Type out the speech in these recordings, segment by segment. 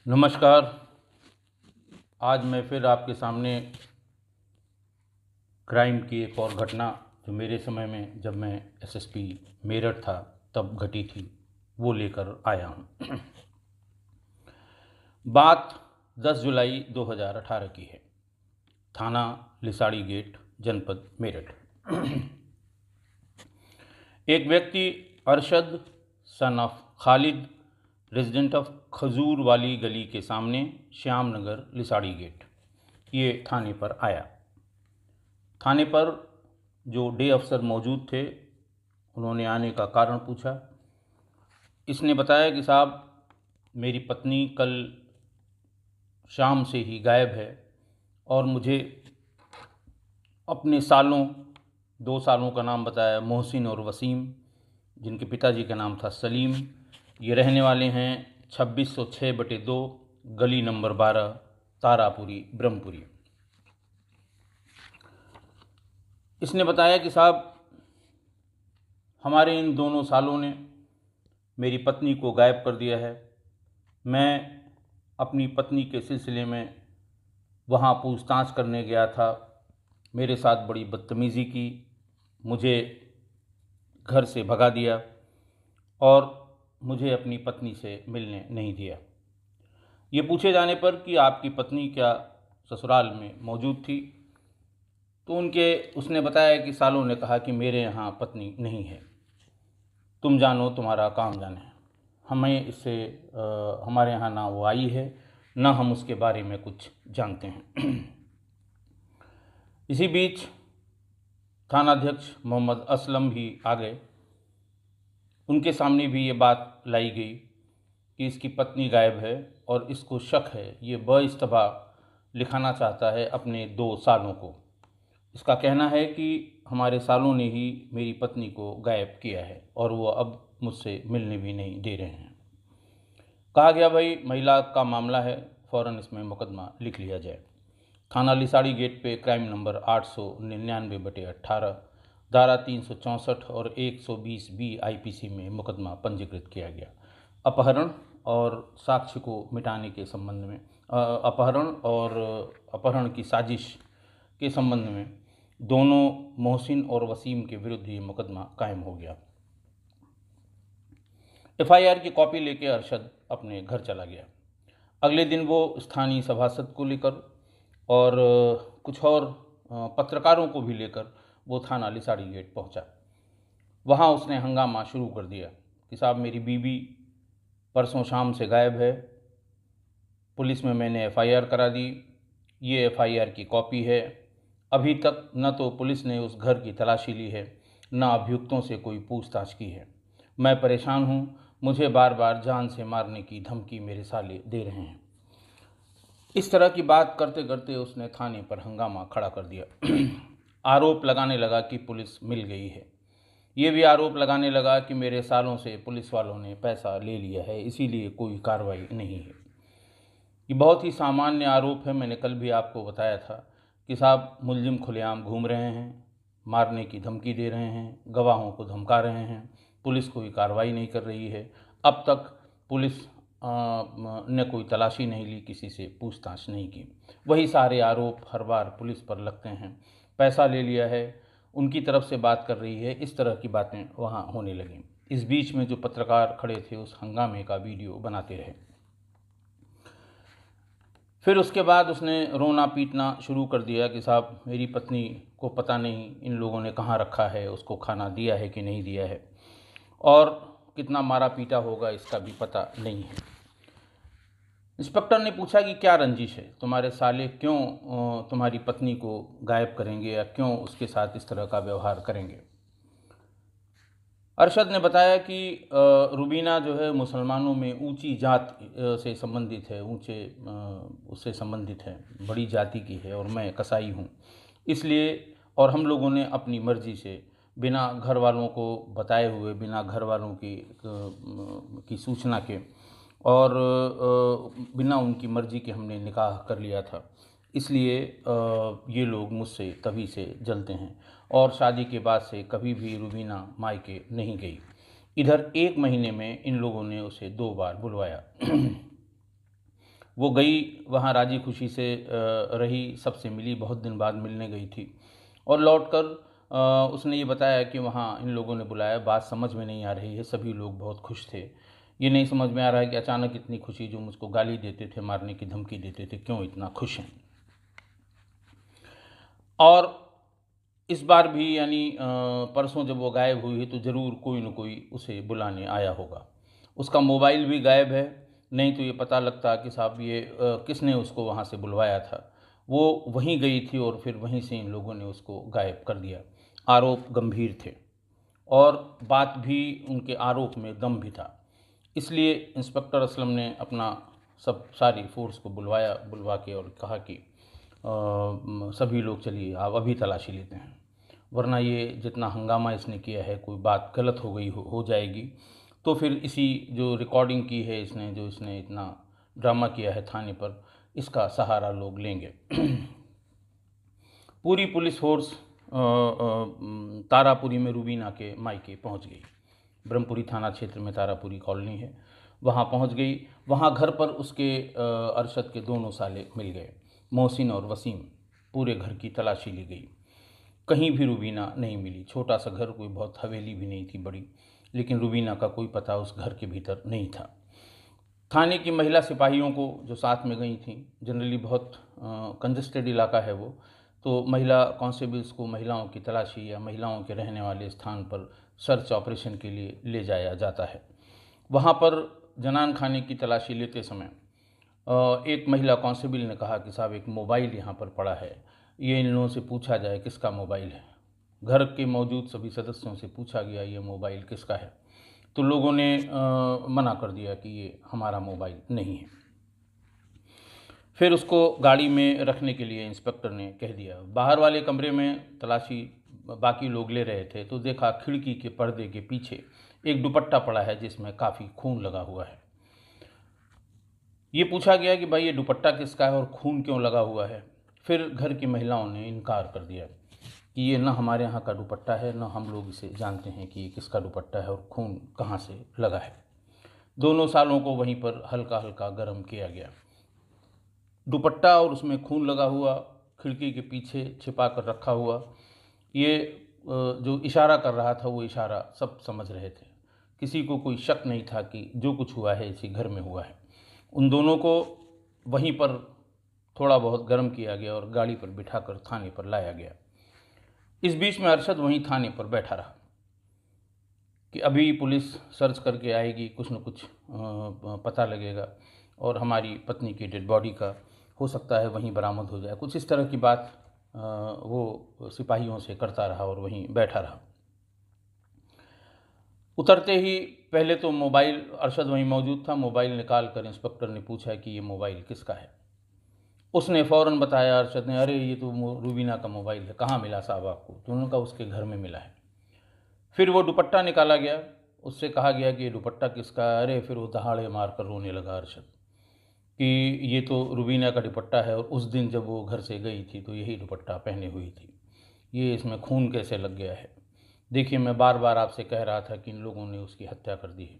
नमस्कार। आज मैं फिर आपके सामने क्राइम की एक और घटना जो मेरे समय में जब मैं एसएसपी मेरठ था तब घटी थी वो लेकर आया हूँ। बात 10 जुलाई 2018 की है। थाना लिसाड़ी गेट, जनपद मेरठ। एक व्यक्ति Arshad son of Khalid, resident of खजूर वाली गली के सामने श्याम नगर लिसाड़ी गेट, ये थाने पर आया। थाने पर जो डे अफसर मौजूद थे उन्होंने आने का कारण पूछा। इसने बताया कि साहब मेरी पत्नी कल शाम से ही गायब है और मुझे अपने सालों 2 सालों का नाम बताया, मोहसिन और वसीम, जिनके पिताजी का नाम था सलीम। ये रहने वाले हैं 2606/2 गली नंबर 12, तारापुरी, ब्रह्मपुरी। इसने बताया कि साहब हमारे इन दोनों सालों ने मेरी पत्नी को गायब कर दिया है। मैं अपनी पत्नी के सिलसिले में वहाँ पूछताछ करने गया था। मेरे साथ बड़ी बदतमीज़ी की, मुझे घर से भगा दिया और मुझे अपनी पत्नी से मिलने नहीं दिया। ये पूछे जाने पर कि आपकी पत्नी क्या ससुराल में मौजूद थी, तो उसने बताया कि सालों ने कहा कि मेरे यहाँ पत्नी नहीं है, तुम जानो तुम्हारा काम जाने। हमें इससे हमारे यहाँ ना वो आई है ना हम उसके बारे में कुछ जानते हैं। इसी बीच थानाध्यक्ष मोहम्मद असलम भी आ गए। उनके सामने भी ये बात लाई गई कि इसकी पत्नी गायब है और इसको शक है, ये बइस्तबा लिखाना चाहता है अपने 2 सालों को। इसका कहना है कि हमारे सालों ने ही मेरी पत्नी को गायब किया है और वो अब मुझसे मिलने भी नहीं दे रहे हैं। कहा गया भाई महिला का मामला है, फ़ौरन इसमें मुकदमा लिख लिया जाए। थाना लिसाड़ी गेट पे क्राइम नंबर 899/18, धारा 364 और 120B आईपीसी में मुकदमा पंजीकृत किया गया। अपहरण और साक्ष्य को मिटाने के संबंध में, अपहरण की साजिश के संबंध में दोनों मोहसिन और वसीम के विरुद्ध ये मुकदमा कायम हो गया। एफआईआर की कॉपी लेके अरशद अपने घर चला गया। अगले दिन वो स्थानीय सभासद को लेकर और कुछ और पत्रकारों को भी लेकर वो थाना लिसाड़ी गेट पहुंचा। वहाँ उसने हंगामा शुरू कर दिया कि साहब मेरी बीवी परसों शाम से गायब है, पुलिस में मैंने एफआईआर करा दी, ये एफआईआर की कॉपी है। अभी तक न तो पुलिस ने उस घर की तलाशी ली है, न अभियुक्तों से कोई पूछताछ की है। मैं परेशान हूँ, मुझे बार बार जान से मारने की धमकी मेरे साले दे रहे हैं। इस तरह की बात करते करते उसने थाने पर हंगामा खड़ा कर दिया। आरोप लगाने लगा कि पुलिस मिल गई है। ये भी आरोप लगाने लगा कि मेरे सालों से पुलिस वालों ने पैसा ले लिया है, इसीलिए कोई कार्रवाई नहीं है। ये बहुत ही सामान्य आरोप है। मैंने कल भी आपको बताया था कि साहब मुलजिम खुलेआम घूम रहे हैं, मारने की धमकी दे रहे हैं, गवाहों को धमका रहे हैं, पुलिस कोई कार्रवाई नहीं कर रही है। अब तक पुलिस ने कोई तलाशी नहीं ली, किसी से पूछताछ नहीं की। वही सारे आरोप हर बार पुलिस पर लगते हैं, पैसा ले लिया है, उनकी तरफ से बात कर रही है, इस तरह की बातें वहाँ होने लगीं। इस बीच में जो पत्रकार खड़े थे उस हंगामे का वीडियो बनाते रहे। फिर उसके बाद उसने रोना पीटना शुरू कर दिया कि साहब मेरी पत्नी को पता नहीं इन लोगों ने कहाँ रखा है, उसको खाना दिया है कि नहीं दिया है, और कितना मारा पीटा होगा इसका भी पता नहीं है। इंस्पेक्टर ने पूछा कि क्या रंजिश है, तुम्हारे साले क्यों तुम्हारी पत्नी को गायब करेंगे या क्यों उसके साथ इस तरह का व्यवहार करेंगे। अरशद ने बताया कि रुबीना जो है मुसलमानों में ऊंची जात से संबंधित है, उससे संबंधित है, बड़ी जाति की है और मैं कसाई हूँ, इसलिए और हम लोगों ने अपनी मर्ज़ी से बिना घर वालों को बताए हुए, बिना घर वालों की सूचना के और बिना उनकी मर्ज़ी के हमने निकाह कर लिया था, इसलिए ये लोग मुझसे तभी से जलते हैं और शादी के बाद से कभी भी रुबीना मायके नहीं गई। इधर 1 महीने में इन लोगों ने उसे 2 बार बुलवाया। वो गई वहाँ राजी खुशी से रही, सबसे मिली, बहुत दिन बाद मिलने गई थी और लौटकर उसने ये बताया कि वहाँ इन लोगों ने बुलाया, बात समझ में नहीं आ रही है, सभी लोग बहुत खुश थे। ये नहीं समझ में आ रहा है कि अचानक इतनी खुशी, जो मुझको गाली देते थे, मारने की धमकी देते थे, क्यों इतना खुश हैं। और इस बार भी यानी परसों जब वो गायब हुई है तो ज़रूर कोई न कोई उसे बुलाने आया होगा। उसका मोबाइल भी गायब है, नहीं तो ये पता लगता कि साहब ये किसने उसको वहाँ से बुलवाया था। वो वहीं गई थी और फिर वहीं से इन लोगों ने उसको गायब कर दिया। आरोप गंभीर थे और बात भी, उनके आरोप में दम भी था। इसलिए इंस्पेक्टर असलम ने अपना सारी फोर्स को बुलवा के और कहा कि सभी लोग चलिए आप अभी तलाशी लेते हैं, वरना ये जितना हंगामा इसने किया है, कोई बात गलत हो गई हो जाएगी तो फिर इसी जो रिकॉर्डिंग की है इसने, जो इसने इतना ड्रामा किया है थाने पर, इसका सहारा लोग लेंगे। पूरी पुलिस फोर्स तारापुरी में रूबीना के मायके पहुंच गई। ब्रह्मपुरी थाना क्षेत्र में तारापुरी कॉलोनी है, वहाँ पहुंच गई। वहाँ घर पर उसके अरशद के दोनों साले मिल गए, मोहसिन और वसीम। पूरे घर की तलाशी ली गई, कहीं भी रूबीना नहीं मिली। छोटा सा घर, कोई बहुत हवेली भी नहीं थी बड़ी, लेकिन रूबीना का कोई पता उस घर के भीतर नहीं था। थाने की महिला सिपाहियों को जो साथ में गई थी, जनरली बहुत कंजस्टेड इलाका है वो, तो महिला कांस्टेबल्स को महिलाओं की तलाशी या महिलाओं के रहने वाले स्थान पर सर्च ऑपरेशन के लिए ले जाया जाता है। वहाँ पर जनान खाने की तलाशी लेते समय एक महिला कांस्टेबल ने कहा कि साहब एक मोबाइल यहाँ पर पड़ा है, ये इन लोगों से पूछा जाए किसका मोबाइल है। घर के मौजूद सभी सदस्यों से पूछा गया ये मोबाइल किसका है, तो लोगों ने मना कर दिया कि ये हमारा मोबाइल नहीं है। फिर उसको गाड़ी में रखने के लिए इंस्पेक्टर ने कह दिया। बाहर वाले कमरे में तलाशी बाकी लोग ले रहे थे तो देखा खिड़की के पर्दे के पीछे एक दुपट्टा पड़ा है जिसमें काफ़ी खून लगा हुआ है। ये पूछा गया कि भाई ये दुपट्टा किसका है और खून क्यों लगा हुआ है। फिर घर की महिलाओं ने इनकार कर दिया कि ये ना हमारे यहाँ का दुपट्टा है, ना हम लोग इसे जानते हैं कि ये किसका दुपट्टा है और खून कहाँ से लगा है। दोनों सालों को वहीं पर हल्का हल्का गर्म किया गया। दुपट्टा और उसमें खून लगा हुआ, खिड़की के पीछे छिपा कर रखा हुआ, ये जो इशारा कर रहा था वो इशारा सब समझ रहे थे। किसी को कोई शक नहीं था कि जो कुछ हुआ है इसी घर में हुआ है। उन दोनों को वहीं पर थोड़ा बहुत गर्म किया गया और गाड़ी पर बिठाकर थाने पर लाया गया। इस बीच में अरशद वहीं थाने पर बैठा रहा कि अभी पुलिस सर्च करके आएगी, कुछ न कुछ पता लगेगा और हमारी पत्नी की डेड बॉडी का हो सकता है वहीं बरामद हो जाए। कुछ इस तरह की बात वो सिपाहियों से करता रहा और वहीं बैठा रहा। उतरते ही पहले तो मोबाइल, अरशद वहीं मौजूद था, मोबाइल निकाल कर इंस्पेक्टर ने पूछा कि ये मोबाइल किसका है। उसने फ़ौरन बताया अरशद ने, अरे ये तो रूबीना का मोबाइल है, कहाँ मिला साहब आपको? तो उन्होंने कहा उसके घर में मिला है। फिर वो दुपट्टा निकाला गया, उससे कहा गया कि ये दुपट्टा किसका है? अरे फिर वो दहाड़े मार कर रोने लगा अरशद कि ये तो रूबीना का दुपट्टा है और उस दिन जब वो घर से गई थी तो यही दुपट्टा पहने हुई थी, ये इसमें खून कैसे लग गया है? देखिए मैं बार बार आपसे कह रहा था कि इन लोगों ने उसकी हत्या कर दी है।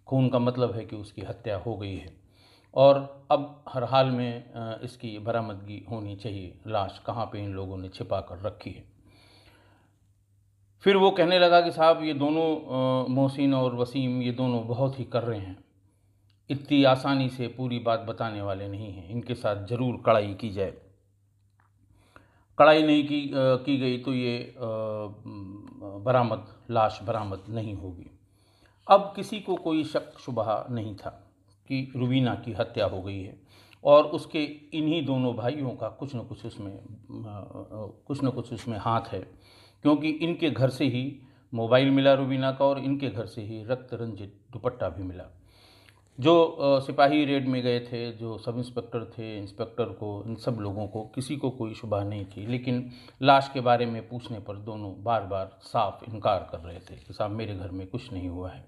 खून का मतलब है कि उसकी हत्या हो गई है और अब हर हाल में इसकी बरामदगी होनी चाहिए। लाश कहाँ पे इन लोगों ने छिपा कर रखी है? फिर वो कहने लगा कि साहब ये दोनों मोहसिन और वसीम, ये दोनों बहुत ही कर रहे हैं, इतनी आसानी से पूरी बात बताने वाले नहीं हैं, इनके साथ ज़रूर कड़ाई की जाए। कड़ाई नहीं की गई तो ये लाश बरामद नहीं होगी। अब किसी को कोई शक शुबहा नहीं था कि रूबीना की हत्या हो गई है और उसके इन्हीं दोनों भाइयों का कुछ न कुछ उसमें हाथ है, क्योंकि इनके घर से ही मोबाइल मिला रूबीना का और इनके घर से ही रक्त रंजित दुपट्टा भी मिला। जो सिपाही रेड में गए थे, जो सब इंस्पेक्टर थे, इंस्पेक्टर को, इन सब लोगों को किसी को कोई शुबह नहीं थी, लेकिन लाश के बारे में पूछने पर दोनों बार बार साफ इनकार कर रहे थे कि साहब मेरे घर में कुछ नहीं हुआ है।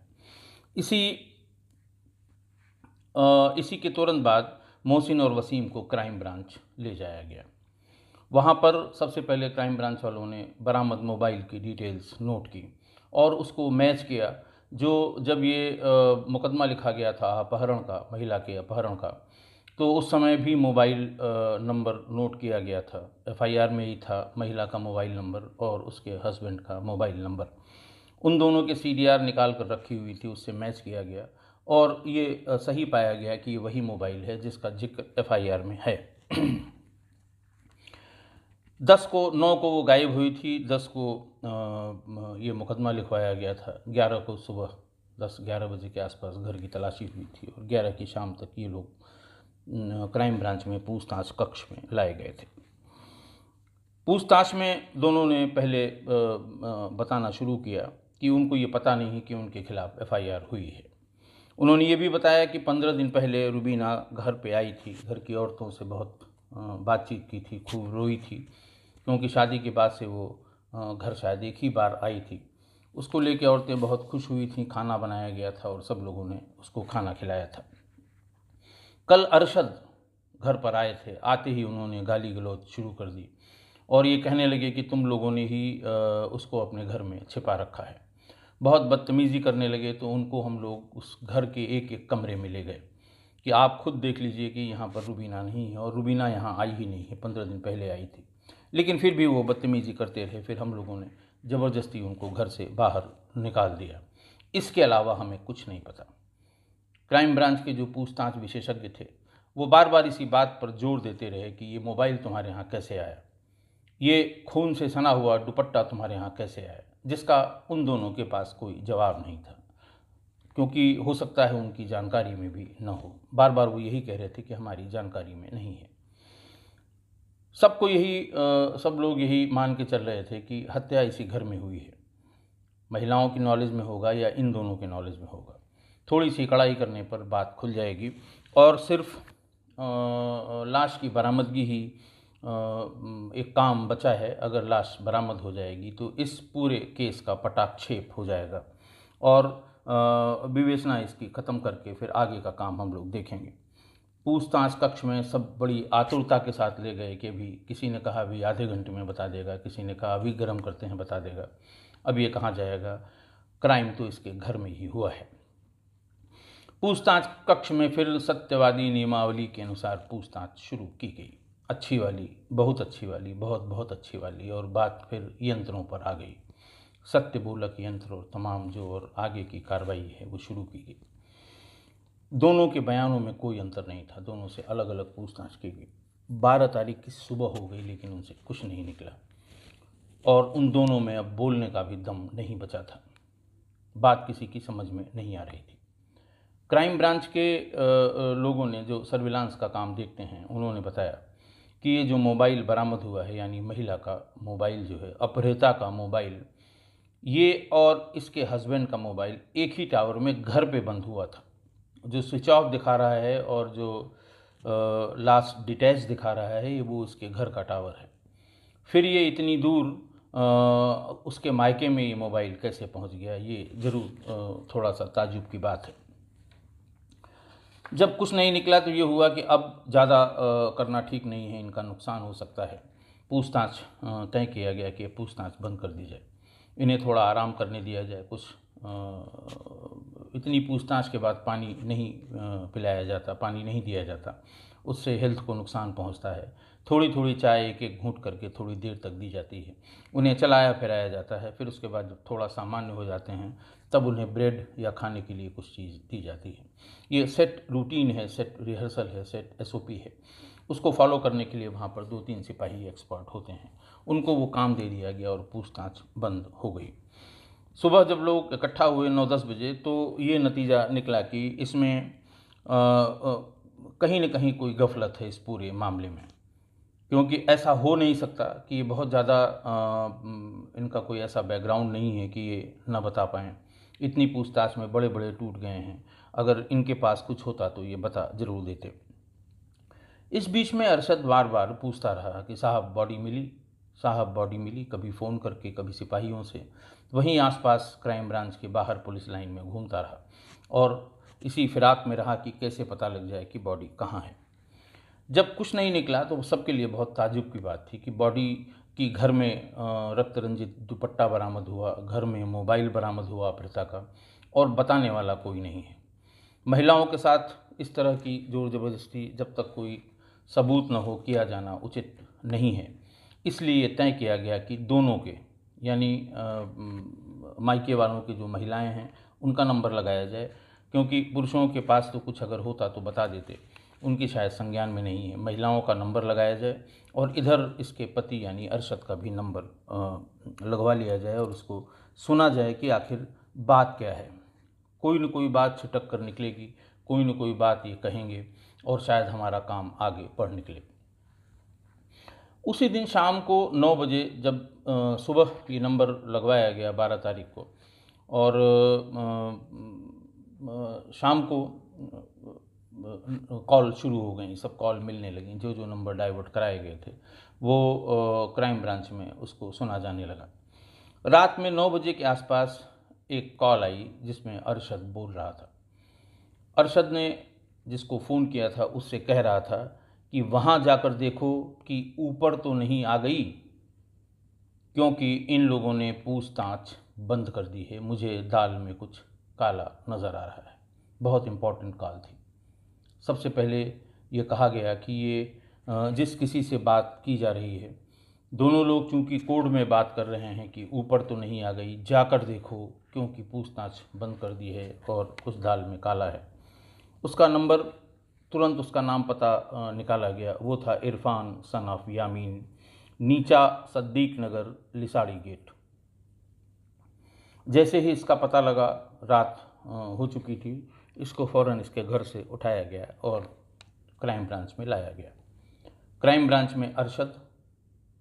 इसी के तुरंत बाद मोहसिन और वसीम को क्राइम ब्रांच ले जाया गया। वहाँ पर सबसे पहले क्राइम ब्रांच वालों ने बरामद मोबाइल की डिटेल्स नोट की और उसको मैच किया। जब ये मुकदमा लिखा गया था अपहरण का, महिला के अपहरण का, तो उस समय भी मोबाइल नंबर नोट किया गया था। एफआईआर में ही था महिला का मोबाइल नंबर और उसके हस्बैंड का मोबाइल नंबर। उन दोनों के सीडीआर निकाल कर रखी हुई थी, उससे मैच किया गया और ये सही पाया गया कि ये वही मोबाइल है जिसका जिक्र एफआईआर में है। 9 को वो गायब हुई थी, 10 को ये मुकदमा लिखवाया गया था। 11 को सुबह 10-11 बजे के आसपास घर की तलाशी हुई थी और 11 की शाम तक ये लोग क्राइम ब्रांच में पूछताछ कक्ष में लाए गए थे। पूछताछ में दोनों ने पहले बताना शुरू किया कि उनको ये पता नहीं कि उनके खिलाफ एफआईआर हुई है। उन्होंने ये भी बताया कि 15 दिन पहले रुबीना घर पे आई थी, घर की औरतों से बहुत बातचीत की थी, खूब रोई थी, क्योंकि शादी के बाद से वो घर शायद एक ही बार आई थी। उसको लेके औरतें बहुत खुश हुई थीं, खाना बनाया गया था और सब लोगों ने उसको खाना खिलाया था। कल अरशद घर पर आए थे, आते ही उन्होंने गाली गलौज शुरू कर दी और ये कहने लगे कि तुम लोगों ने ही उसको अपने घर में छिपा रखा है। बहुत बदतमीज़ी करने लगे, तो उनको हम लोग उस घर के एक एक कमरे में ले गए कि आप खुद देख लीजिए कि यहाँ पर रुबीना नहीं है, और रुबीना यहाँ आई ही नहीं है, 15 दिन पहले आई थी। लेकिन फिर भी वो बदतमीज़ी करते रहे। फिर हम लोगों ने ज़बरदस्ती उनको घर से बाहर निकाल दिया। इसके अलावा हमें कुछ नहीं पता। क्राइम ब्रांच के जो पूछताछ विशेषज्ञ थे वो बार बार इसी बात पर जोर देते रहे कि ये मोबाइल तुम्हारे यहाँ कैसे आया, ये खून से सना हुआ दुपट्टा तुम्हारे यहाँ कैसे आया, जिसका उन दोनों के पास कोई जवाब नहीं था, क्योंकि हो सकता है उनकी जानकारी में भी न हो। बार बार वो यही कह रहे थे कि हमारी जानकारी में नहीं है। सबको यही सब लोग यही मान के चल रहे थे कि हत्या इसी घर में हुई है। महिलाओं की नॉलेज में होगा या इन दोनों के नॉलेज में होगा। थोड़ी सी कड़ाई करने पर बात खुल जाएगी और सिर्फ लाश की बरामदगी ही एक काम बचा है। अगर लाश बरामद हो जाएगी तो इस पूरे केस का पटाक्षेप हो जाएगा और विवेचना इसकी ख़त्म करके फिर आगे का काम हम लोग देखेंगे। पूछताछ कक्ष में सब बड़ी आतुरता के साथ ले गए कि अभी किसी ने कहा अभी आधे घंटे में बता देगा, किसी ने कहा अभी गर्म करते हैं बता देगा। अब ये कहाँ जाएगा, क्राइम तो इसके घर में ही हुआ है। पूछताछ कक्ष में फिर सत्यवादी नियमावली के अनुसार पूछताछ शुरू की गई। अच्छी वाली, बहुत अच्छी वाली, बहुत बहुत अच्छी वाली, और बात फिर यंत्रों पर आ गई। सत्य बोलक यंत्र और तमाम जो और आगे की कार्रवाई है वो शुरू की गई। दोनों के बयानों में कोई अंतर नहीं था, दोनों से अलग अलग पूछताछ की गई। 12 तारीख की सुबह हो गई लेकिन उनसे कुछ नहीं निकला और उन दोनों में अब बोलने का भी दम नहीं बचा था। बात किसी की समझ में नहीं आ रही थी। क्राइम ब्रांच के लोगों ने जो सर्विलांस का काम देखते हैं उन्होंने बताया कि ये जो मोबाइल बरामद हुआ है, यानी महिला का मोबाइल जो है, अपहृता का मोबाइल, ये और इसके हस्बैंड का मोबाइल एक ही टावर में घर पे बंद हुआ था। जो स्विच ऑफ दिखा रहा है और जो लास्ट डिटैच दिखा रहा है, ये वो उसके घर का टावर है। फिर ये इतनी दूर उसके मायके में ये मोबाइल कैसे पहुंच गया, ये ज़रूर थोड़ा सा ताज्जुब की बात है। जब कुछ नहीं निकला तो ये हुआ कि अब ज़्यादा करना ठीक नहीं है, इनका नुकसान हो सकता है। पूछताछ तय किया गया कि पूछताछ बंद कर दी जाए, इन्हें थोड़ा आराम करने दिया जाए। कुछ इतनी पूछताछ के बाद पानी नहीं पिलाया जाता, पानी नहीं दिया जाता, उससे हेल्थ को नुकसान पहुंचता है। थोड़ी थोड़ी चाय एक एक घूंट करके थोड़ी देर तक दी जाती है। उन्हें चलाया फिराया जाता है। फिर उसके बाद जब थोड़ा सामान्य हो जाते हैं तब उन्हें ब्रेड या खाने के लिए कुछ चीज़ दी जाती है। ये सेट रूटीन है, सेट रिहर्सल है, सेट एसओपी है। उसको फॉलो करने के लिए वहाँ पर 2-3 सिपाही एक्सपर्ट होते हैं, उनको वो काम दे दिया गया और पूछताछ बंद हो गई। सुबह जब लोग इकट्ठा हुए 9-10 बजे तो ये नतीजा निकला कि इसमें कहीं न कहीं कोई गफलत है इस पूरे मामले में, क्योंकि ऐसा हो नहीं सकता कि ये बहुत ज़्यादा इनका कोई ऐसा बैकग्राउंड नहीं है कि ये ना बता पाएँ। इतनी पूछताछ में बड़े बड़े टूट गए हैं, अगर इनके पास कुछ होता तो ये बता ज़रूर देते। इस बीच में अरशद बार बार पूछता रहा कि साहब बॉडी मिली, साहब बॉडी मिली, कभी फ़ोन करके, कभी सिपाहियों से। वहीं आसपास क्राइम ब्रांच के बाहर पुलिस लाइन में घूमता रहा और इसी फिराक में रहा कि कैसे पता लग जाए कि बॉडी कहाँ है। जब कुछ नहीं निकला तो सबके लिए बहुत ताज्जुब की बात थी कि बॉडी की घर में रक्त रंजित दुपट्टा बरामद हुआ, घर में मोबाइल बरामद हुआ अपहृता का, और बताने वाला कोई नहीं है। महिलाओं के साथ इस तरह की ज़ोर ज़बरदस्ती जब तक कोई सबूत न हो किया जाना उचित नहीं है। इसलिए ये तय किया गया कि दोनों के, यानी मायके वालों की जो महिलाएं हैं उनका नंबर लगाया जाए, क्योंकि पुरुषों के पास तो कुछ अगर होता तो बता देते, उनकी शायद संज्ञान में नहीं है। महिलाओं का नंबर लगाया जाए और इधर इसके पति यानी अरशद का भी नंबर लगवा लिया जाए और उसको सुना जाए कि आखिर बात क्या है। कोई न कोई बात छिटक कर निकलेगी, कोई न कोई बात ये कहेंगे और शायद हमारा काम आगे बढ़ निकले। उसी दिन शाम को 9 बजे जब सुबह ये नंबर लगवाया गया 12 तारीख को, और शाम को कॉल शुरू हो गई, सब कॉल मिलने लगी। जो जो नंबर डाइवर्ट कराए गए थे वो क्राइम ब्रांच में उसको सुना जाने लगा। रात में 9 बजे के आसपास एक कॉल आई जिसमें अरशद बोल रहा था। अरशद ने जिसको फ़ोन किया था उससे कह रहा था कि वहाँ जाकर देखो कि ऊपर तो नहीं आ गई, क्योंकि इन लोगों ने पूछताछ बंद कर दी है, मुझे दाल में कुछ काला नज़र आ रहा है। बहुत इम्पोर्टेंट कॉल थी। सबसे पहले ये कहा गया कि ये जिस किसी से बात की जा रही है, दोनों लोग चूंकि कोड में बात कर रहे हैं कि ऊपर तो नहीं आ गई, जाकर देखो क्योंकि पूछताछ बंद कर दी है और कुछ दाल में काला है। उसका नंबर, तुरंत उसका नाम पता निकाला गया। वो था इरफान सन ऑफ यामीन, नीचा सद्दीक नगर, लिसाड़ी गेट। जैसे ही इसका पता लगा, रात हो चुकी थी, इसको फ़ौरन इसके घर से उठाया गया और क्राइम ब्रांच में लाया गया। क्राइम ब्रांच में अरशद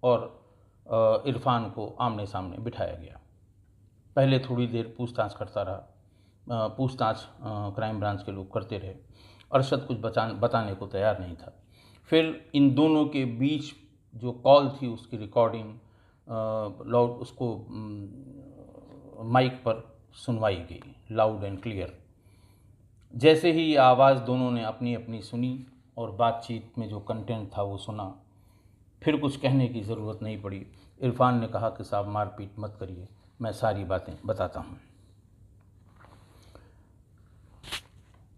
और इरफान को आमने सामने बिठाया गया। पहले थोड़ी देर पूछताछ करता रहा। पूछताछ क्राइम ब्रांच के लोग करते रहे। अरशद कुछ बताने को तैयार नहीं था। फिर इन दोनों के बीच जो कॉल थी उसकी रिकॉर्डिंग लाउड, उसको माइक पर सुनवाई गई, लाउड एंड क्लियर। जैसे ही ये आवाज़ दोनों ने अपनी अपनी सुनी और बातचीत में जो कंटेंट था वो सुना, फिर कुछ कहने की ज़रूरत नहीं पड़ी। इरफान ने कहा कि साहब मारपीट मत करिए, मैं सारी बातें बताता हूँ।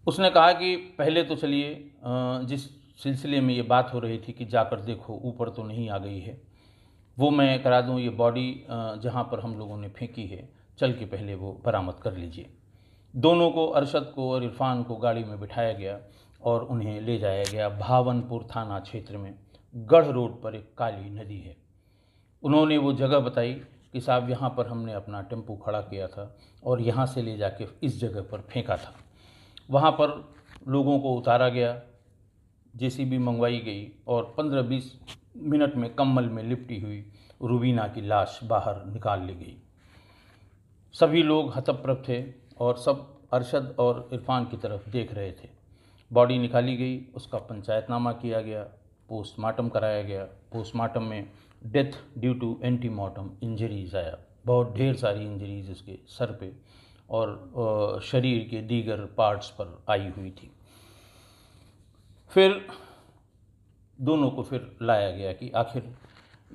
उसने कहा कि पहले तो चलिए, जिस सिलसिले में ये बात हो रही थी कि जाकर देखो ऊपर तो नहीं आ गई है, वो मैं करा दूँ। ये बॉडी जहाँ पर हम लोगों ने फेंकी है, चल के पहले वो बरामद कर लीजिए। दोनों को, अरशद को और इरफान को, गाड़ी में बिठाया गया और उन्हें ले जाया गया भावनपुर थाना क्षेत्र में। गढ़ रोड पर एक काली नदी है। उन्होंने वो जगह बताई कि साहब यहाँ पर हमने अपना टेम्पो खड़ा किया था और यहाँ से ले जाके इस जगह पर फेंका था। वहाँ पर लोगों को उतारा गया, जेसीबी मंगवाई गई और 15-20 मिनट में कम्बल में लिपटी हुई रुबीना की लाश बाहर निकाल ली गई। सभी लोग हतप्रभ थे और सब अरशद और इरफान की तरफ देख रहे थे। बॉडी निकाली गई, उसका पंचायतनामा किया गया, पोस्टमार्टम कराया गया। पोस्टमार्टम में death due to antemortem injuries आया। बहुत ढेर सारी इंजरीज उसके सर पे और शरीर के दीगर पार्ट्स पर आई हुई थी। फिर दोनों को फिर लाया गया कि आखिर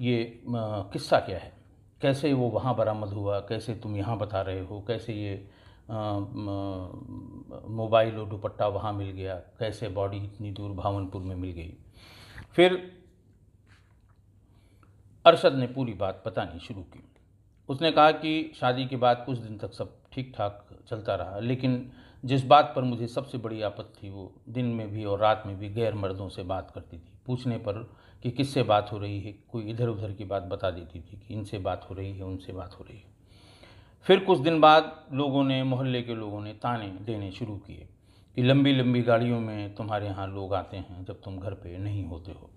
ये किस्सा क्या है, कैसे वो वहाँ बरामद हुआ, कैसे तुम यहाँ बता रहे हो, कैसे ये मोबाइल और दुपट्टा वहाँ मिल गया, कैसे बॉडी इतनी दूर भावनपुर में मिल गई। फिर अरशद ने पूरी बात बतानी शुरू की। उसने कहा कि शादी के बाद कुछ दिन तक सब ठीक ठाक चलता रहा, लेकिन जिस बात पर मुझे सबसे बड़ी आपत्ति थी, वो दिन में भी और रात में भी गैर मर्दों से बात करती थी। पूछने पर कि किससे बात हो रही है, कोई इधर उधर की बात बता देती थी कि इनसे बात हो रही है, उनसे बात हो रही है। फिर कुछ दिन बाद लोगों ने, मोहल्ले के लोगों ने ताने देने शुरू किए कि लंबी लंबी गाड़ियों में तुम्हारे यहाँ लोग आते हैं जब तुम घर पे नहीं होते हो।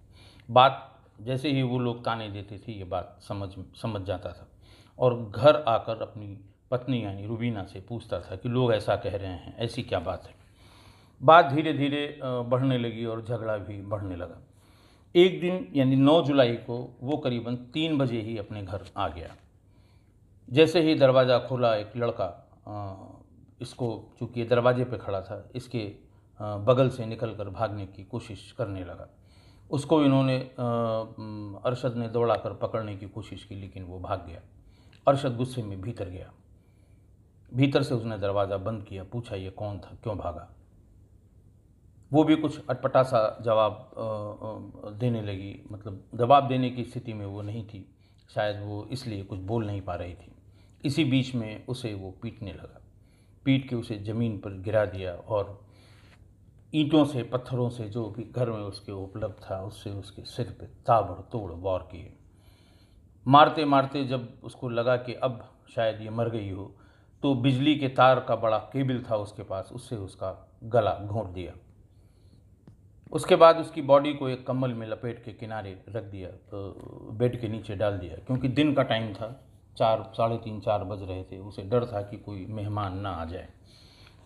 बात जैसे ही वो लोग ताने देते थे, ये बात समझ जाता था और घर आकर अपनी पत्नी यानी रुबीना से पूछता था कि लोग ऐसा कह रहे हैं, ऐसी क्या बात है। बात धीरे धीरे बढ़ने लगी और झगड़ा भी बढ़ने लगा। एक दिन यानी 9 जुलाई को वो करीबन 3 बजे ही अपने घर आ गया। जैसे ही दरवाज़ा खोला, एक लड़का इसको, चूँकि दरवाजे पे खड़ा था, इसके बगल से निकलकर भागने की कोशिश करने लगा। उसको इन्होंने, अरशद ने दौड़ा कर पकड़ने की कोशिश की, लेकिन वो भाग गया। अरशद गुस्से में भीतर गया। भीतर से उसने दरवाज़ा बंद किया, पूछा ये कौन था, क्यों भागा। वो भी कुछ अटपटा सा जवाब देने लगी, मतलब जवाब देने की स्थिति में वो नहीं थी, शायद वो इसलिए कुछ बोल नहीं पा रही थी। इसी बीच में उसे वो पीटने लगा, पीट के उसे ज़मीन पर गिरा दिया और ईंटों से, पत्थरों से, जो भी घर में उसके उपलब्ध था, उससे उसके सिर पे ताबड़तोड़ वार किए। मारते मारते जब उसको लगा कि अब शायद ये मर गई हो, तो बिजली के तार का बड़ा केबल था उसके पास, उससे उसका गला घोंट दिया। उसके बाद उसकी बॉडी को एक कंबल में लपेट के किनारे रख दिया, बेड के नीचे डाल दिया, क्योंकि दिन का टाइम था, 4, साढ़े 3, 4 बज रहे थे। उसे डर था कि कोई मेहमान ना आ जाए।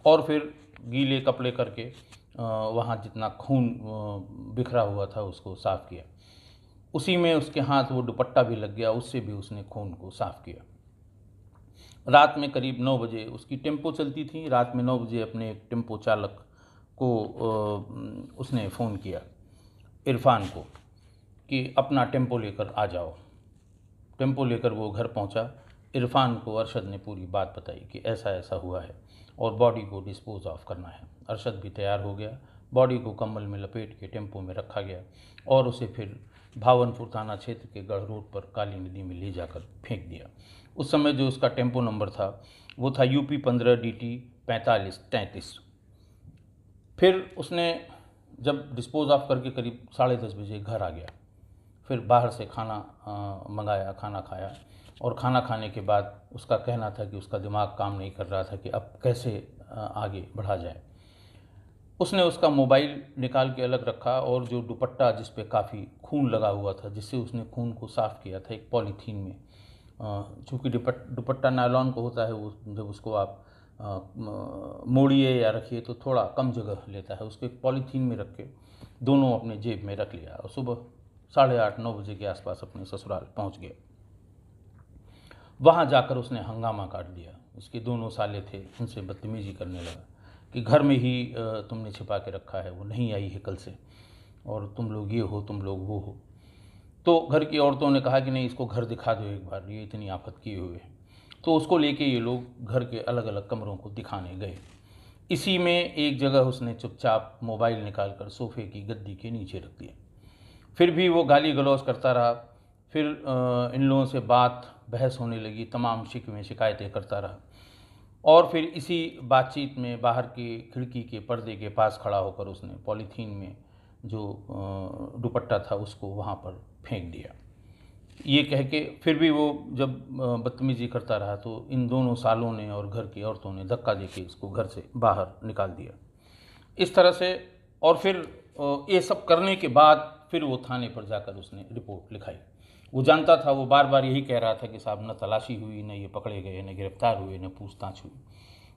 और फिर गीले कपड़े करके वहाँ जितना खून बिखरा हुआ था उसको साफ़ किया। उसी में उसके हाथ वो दुपट्टा भी लग गया, उससे भी उसने खून को साफ़ किया। रात में करीब 9 बजे उसकी टेम्पो चलती थी। रात में 9 बजे अपने एक टेम्पो चालक को उसने फ़ोन किया, इरफान को, कि अपना टेम्पो लेकर आ जाओ। टेम्पो लेकर वो घर पहुंचा। इरफान को अरशद ने पूरी बात बताई कि ऐसा ऐसा हुआ है और बॉडी को डिस्पोज ऑफ करना है। अरशद भी तैयार हो गया। बॉडी को कंबल में लपेट के टेम्पो में रखा गया और उसे फिर भावनपुर थाना क्षेत्र के गढ़ रोड पर काली नदी में ले जाकर फेंक दिया। उस समय जो उसका टेम्पो नंबर था वो था UP 15 DT 4533। फिर उसने जब डिस्पोज ऑफ करके करीब 10:30 बजे घर आ गया, फिर बाहर से खाना मंगाया, खाना खाया, और खाना खाने के बाद उसका कहना था कि उसका दिमाग काम नहीं कर रहा था कि अब कैसे आगे बढ़ा जाए। उसने उसका मोबाइल निकाल के अलग रखा और जो दुपट्टा जिस पे काफ़ी खून लगा हुआ था, जिससे उसने खून को साफ़ किया था, एक पॉलीथीन में, चूँकि दुपट्टा नायलॉन को होता है, वो जब उसको आप मोड़िए या रखिए तो थोड़ा कम जगह लेता है, उसको एक पॉलीथीन में रख के दोनों अपने जेब में रख लिया और सुबह 8:30-9 बजे के आसपास अपने ससुराल पहुंच गया। वहाँ जाकर उसने हंगामा काट दिया। उसके दोनों साले थे, उनसे बदतमीजी करने लगा कि घर में ही तुमने छिपा के रखा है, वो नहीं आई है कल से, और तुम लोग ये हो, तुम लोग वो हो। तो घर की औरतों ने कहा कि नहीं, इसको घर दिखा दो एक बार, ये इतनी आफत किए हुए है। तो उसको लेके ये लोग घर के अलग अलग कमरों को दिखाने गए। इसी में एक जगह उसने चुपचाप मोबाइल निकाल कर सोफे की गद्दी के नीचे रख दिया। फिर भी वो गाली गलौज करता रहा। फिर इन लोगों से बात बहस होने लगी, तमाम शिकवे शिकायतें करता रहा। और फिर इसी बातचीत में बाहर की खिड़की के पर्दे के पास खड़ा होकर उसने पॉलीथीन में जो दुपट्टा था उसको वहाँ पर फेंक दिया। ये कह के फिर भी वो जब बदतमीजी करता रहा तो इन दोनों सालों ने और घर की औरतों ने धक्का देके इसको घर से बाहर निकाल दिया। इस तरह से, और फिर ये सब करने के बाद फिर वो थाने पर जाकर उसने रिपोर्ट लिखाई। वो जानता था, वो बार बार यही कह रहा था कि साहब न तलाशी हुई, न ये पकड़े गए, न गिरफ्तार हुए, न पूछताछ हुई।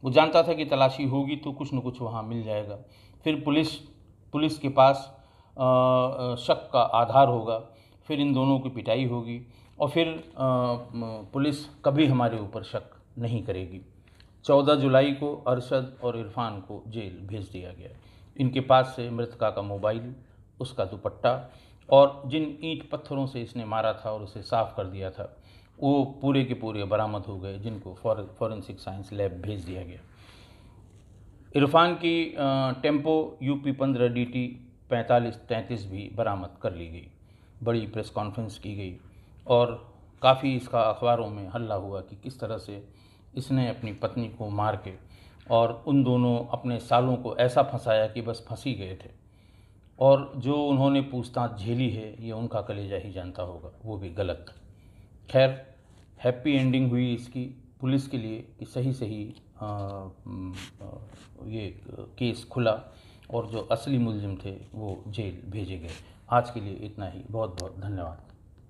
वो जानता था कि तलाशी होगी तो कुछ न कुछ वहाँ मिल जाएगा, फिर पुलिस के पास शक का आधार होगा, फिर इन दोनों की पिटाई होगी और फिर पुलिस कभी हमारे ऊपर शक नहीं करेगी। 14 जुलाई को अरशद और इरफान को जेल भेज दिया गया। इनके पास से मृतका का मोबाइल, उसका दुपट्टा और जिन ईंट पत्थरों से इसने मारा था और उसे साफ़ कर दिया था, वो पूरे के पूरे बरामद हो गए, जिनको फॉरेंसिक साइंस लैब भेज दिया गया। इरफान की टेम्पो UP 15 DT 4533 भी बरामद कर ली गई। बड़ी प्रेस कॉन्फ्रेंस की गई और काफ़ी इसका अखबारों में हल्ला हुआ कि किस तरह से इसने अपनी पत्नी को मार के और उन दोनों अपने सालों को ऐसा फंसाया कि बस फंस ही गए थे, और जो उन्होंने पूछताछ झेली है ये उनका कलेजा ही जानता होगा, वो भी गलत। खैर, हैप्पी एंडिंग हुई इसकी पुलिस के लिए कि सही सही ये केस खुला और जो असली मुलजिम थे वो जेल भेजे गए। आज के लिए इतना ही। बहुत बहुत धन्यवाद।